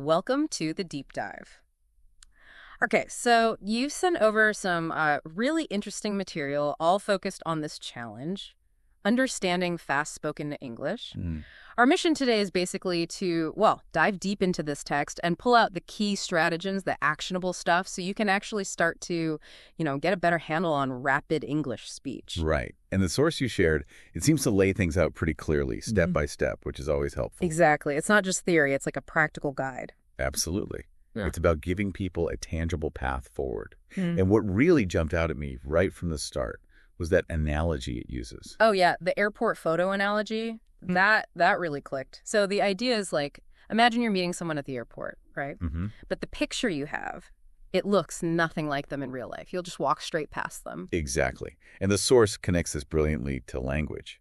Welcome to the deep dive. Okay, so you've sent over some really interesting material, all focused on this challenge, understanding fast-spoken English. Mm. Our mission today is basically to, well, dive deep into this text and pull out the key stratagems, the actionable stuff, so you can actually start to, get a better handle on rapid English speech. Right. And the source you shared, it seems to lay things out pretty clearly, step Mhm. by step, which is always helpful. Exactly. It's not just theory, it's like a practical guide. Absolutely. Yeah. It's about giving people a tangible path forward. Hmm. And what really jumped out at me right from the start was that analogy it uses. Oh, yeah, the airport photo analogy, that really clicked. So the idea is like, imagine you're meeting someone at the airport, right? Mm-hmm. But the picture you have, it looks nothing like them in real life. You'll just walk straight past them. Exactly. And the source connects this brilliantly to language.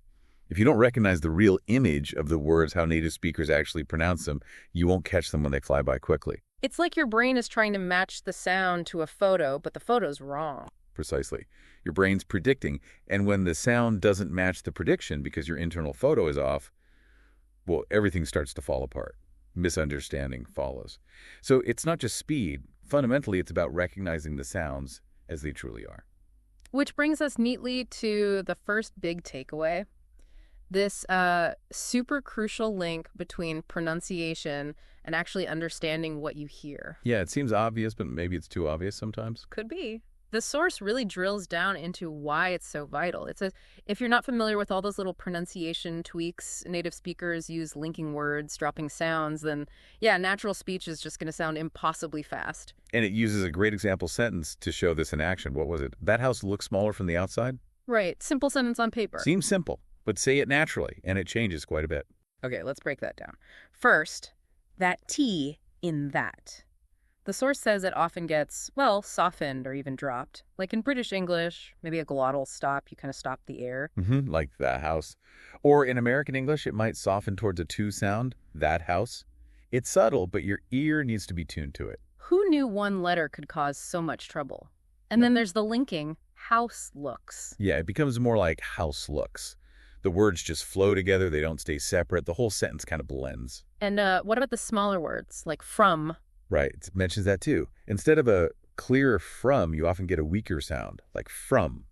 If you don't recognize the real image of the words, how native speakers actually pronounce them, you won't catch them when they fly by quickly. It's like your brain is trying to match the sound to a photo, but the photo's wrong. Precisely. Your brain's predicting, and when the sound doesn't match the prediction because your internal photo is off, well, everything starts to fall apart. Misunderstanding follows. So it's not just speed. Fundamentally, it's about recognizing the sounds as they truly are. Which brings us neatly to the first big takeaway. This super crucial link between pronunciation and actually understanding what you hear. Yeah, it seems obvious, but maybe it's too obvious sometimes. Could be. The source really drills down into why it's so vital. It says, if you're not familiar with all those little pronunciation tweaks native speakers use, linking words, dropping sounds, then yeah, natural speech is just going to sound impossibly fast. And it uses a great example sentence to show this in action. What was it? That house looks smaller from the outside? Right. Simple sentence on paper. Seems simple, but say it naturally, and it changes quite a bit. Okay, let's break that down. First, that T in that. The source says it often gets, well, softened or even dropped. Like in British English, maybe a glottal stop, you kind of stop the air. Like that house. Or in American English, it might soften towards a two sound, that house. It's subtle, but your ear needs to be tuned to it. Who knew one letter could cause so much trouble? And then there's the linking, house looks. Yeah, it becomes more like house looks. The words just flow together, they don't stay separate, the whole sentence kind of blends. And what about the smaller words, like from? Right, it mentions that too. Instead of a clear from, you often get a weaker sound, like from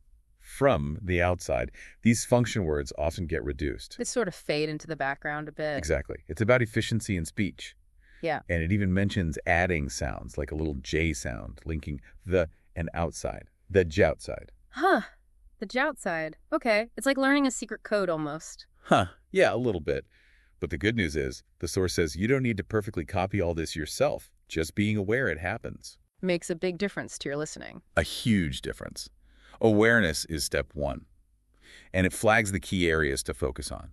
the outside. These function words often get reduced. They sort of fade into the background a bit. Exactly. It's about efficiency in speech. Yeah. And it even mentions adding sounds, like a little J sound, linking the and outside, the joutside. Huh. The joutside. Okay. It's like learning a secret code almost. Yeah, a little bit. But the good news is, the source says you don't need to perfectly copy all this yourself. Just being aware it happens. Makes a big difference to your listening. A huge difference. Awareness is step one. And it flags the key areas to focus on.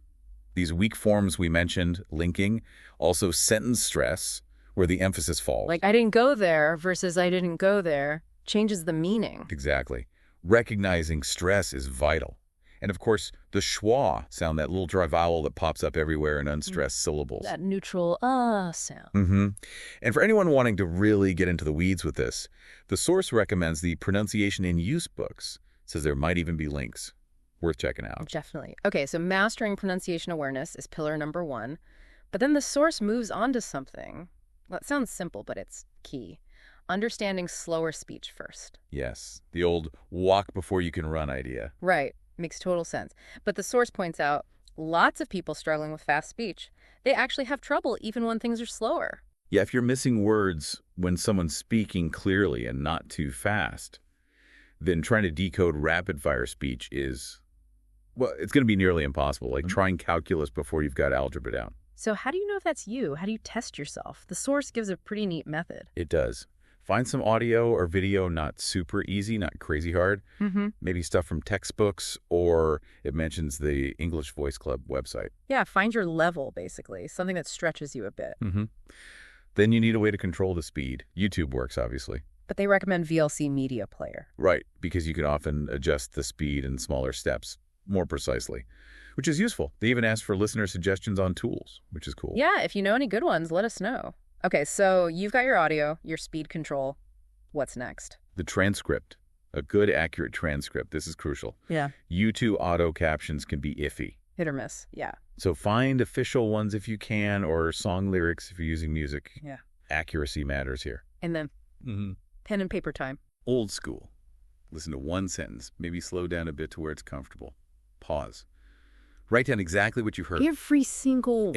These weak forms we mentioned, linking, also sentence stress, where the emphasis falls. Like, I didn't go there versus I didn't go there changes the meaning. Exactly. Recognizing stress is vital. And of course, the schwa sound, that little dry vowel that pops up everywhere in unstressed syllables. That neutral sound. And for anyone wanting to really get into the weeds with this, the source recommends the pronunciation in use books. Says there might even be links. Worth checking out. Definitely. Okay, so mastering pronunciation awareness is pillar number 1. But then the source moves on to something. Well, it sounds simple, but it's key. Understanding slower speech first. Yes, the old walk before you can run idea. Right. Makes total sense. But the source points out lots of people struggling with fast speech, they actually have trouble even when things are slower. Yeah, if you're missing words when someone's speaking clearly and not too fast, then trying to decode rapid-fire speech is, well, it's going to be nearly impossible, like trying calculus before you've got algebra down. So how do you know if that's you? How do you test yourself? The source gives a pretty neat method. It does. Find some audio or video, not super easy, not crazy hard. Maybe stuff from textbooks, or it mentions the English Voice Club website. Yeah, find your level, basically, something that stretches you a bit. Then you need a way to control the speed. YouTube works, obviously. But they recommend VLC Media Player. Right, because you can often adjust the speed in smaller steps more precisely, which is useful. They even ask for listener suggestions on tools, which is cool. Yeah, if you know any good ones, let us know. Okay, so you've got your audio, your speed control. What's next? The transcript. A good, accurate transcript. This is crucial. Yeah. YouTube auto captions can be iffy. Hit or miss, yeah. So find official ones if you can, or song lyrics if you're using music. Yeah. Accuracy matters here. And then Mm-hmm. pen and paper time. Old school. Listen to one sentence, maybe slow down a bit to where it's comfortable. Pause. Write down exactly what you heard. Every single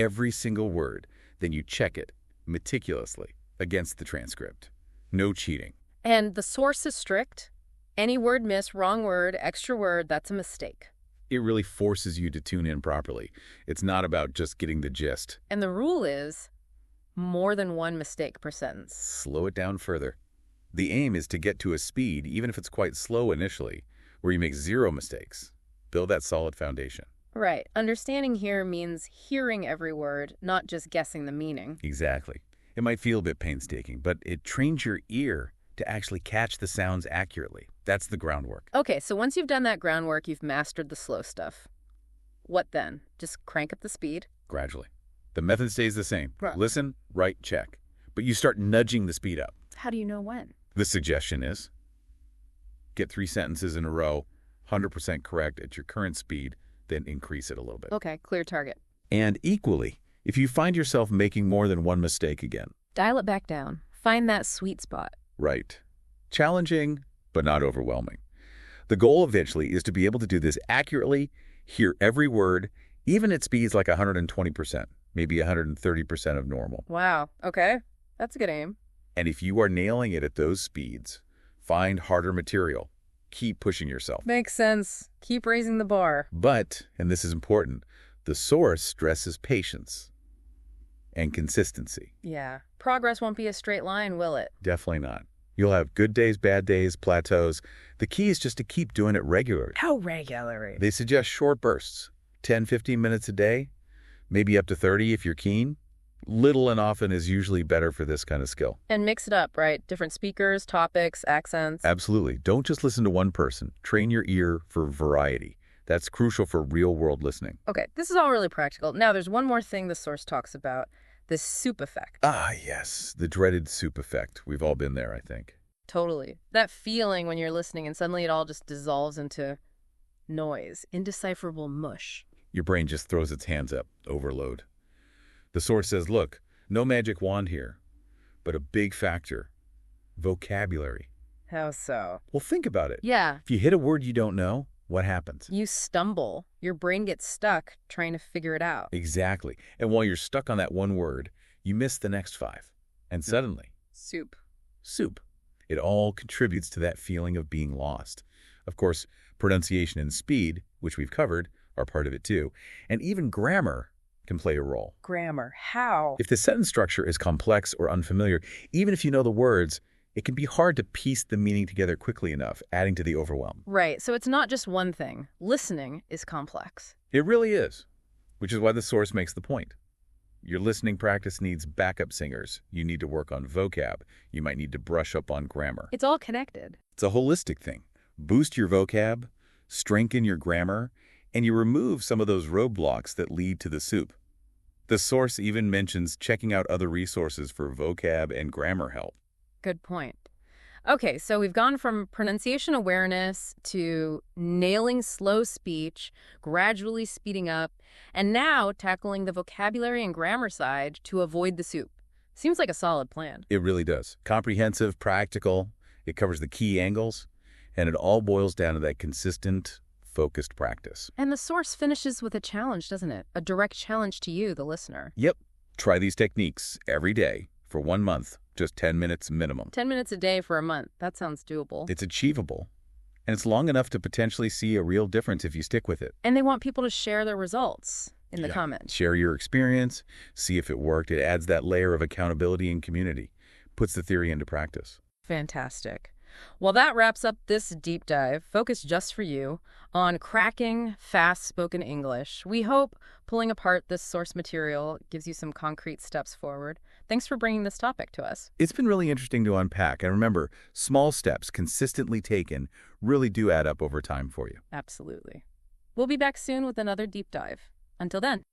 word. Then you check it meticulously against the transcript. No cheating. And the source is strict. Any word miss, wrong word, extra word, that's a mistake. It really forces you to tune in properly. It's not about just getting the gist. And the rule is more than one mistake per sentence. Slow it down further. The aim is to get to a speed, even if it's quite slow initially, where you make 0 mistakes. Build that solid foundation. Right. Understanding here means hearing every word, not just guessing the meaning. Exactly. It might feel a bit painstaking, but it trains your ear to actually catch the sounds accurately. That's the groundwork. Okay, so once you've done that groundwork, you've mastered the slow stuff. What then? Just crank up the speed? Gradually. The method stays the same. Right. Listen, write, check. But you start nudging the speed up. How do you know when? The suggestion is get 3 sentences in a row, 100% correct at your current speed, then increase it a little bit. Okay, clear target. And equally, if you find yourself making more than one mistake again. Dial it back down. Find that sweet spot. Right. Challenging, but not overwhelming. The goal eventually is to be able to do this accurately, hear every word, even at speeds like 120%, maybe 130% of normal. Wow, okay. That's a good aim. And if you are nailing it at those speeds, find harder material. Keep pushing yourself. Makes sense. Keep raising the bar. But, and this is important, the source stresses patience and consistency. Yeah. Progress won't be a straight line, will it? Definitely not. You'll have good days, bad days, plateaus. The key is just to keep doing it regularly. How regularly? They suggest short bursts, 10, 15 minutes a day, maybe up to 30 if you're keen. Little and often is usually better for this kind of skill. And mix it up, right? Different speakers, topics, accents. Absolutely. Don't just listen to one person. Train your ear for variety. That's crucial for real-world listening. Okay, this is all really practical. Now, there's one more thing the source talks about, the soup effect. Ah, yes, the dreaded soup effect. We've all been there, I think. Totally. That feeling when you're listening and suddenly it all just dissolves into noise, indecipherable mush. Your brain just throws its hands up, overload. The source says, look, no magic wand here, but a big factor, vocabulary. How so? Well, think about it. Yeah. If you hit a word you don't know, what happens? You stumble. Your brain gets stuck trying to figure it out. Exactly. And while you're stuck on that one word, you miss the next 5. And suddenly, Soup. It all contributes to that feeling of being lost. Of course, pronunciation and speed, which we've covered, are part of it too. And even grammar can play a role. Grammar. How? If the sentence structure is complex or unfamiliar, even if you know the words, it can be hard to piece the meaning together quickly enough, adding to the overwhelm. Right. So it's not just one thing. Listening is complex. It really is, which is why the source makes the point. Your listening practice needs backup singers. You need to work on vocab. You might need to brush up on grammar. It's all connected. It's a holistic thing. Boost your vocab, strengthen your grammar, and you remove some of those roadblocks that lead to the soup. The source even mentions checking out other resources for vocab and grammar help. Good point. Okay, so we've gone from pronunciation awareness to nailing slow speech, gradually speeding up, and now tackling the vocabulary and grammar side to avoid the soup. Seems like a solid plan. It really does. Comprehensive, practical, it covers the key angles, and it all boils down to that consistent, focused practice. And the source finishes with a challenge, doesn't it? A direct challenge to you, the listener. Yep. Try these techniques every day for 1 month, just 10 minutes minimum. 10 minutes a day for a month. That sounds doable. It's achievable, and it's long enough to potentially see a real difference if you stick with it. And they want people to share their results in the comments. Share your experience, see if it worked. It adds that layer of accountability and community, puts the theory into practice. Fantastic. Well, that wraps up this deep dive, focused just for you, on cracking fast-spoken English. We hope pulling apart this source material gives you some concrete steps forward. Thanks for bringing this topic to us. It's been really interesting to unpack. And remember, small steps consistently taken really do add up over time for you. Absolutely. We'll be back soon with another deep dive. Until then.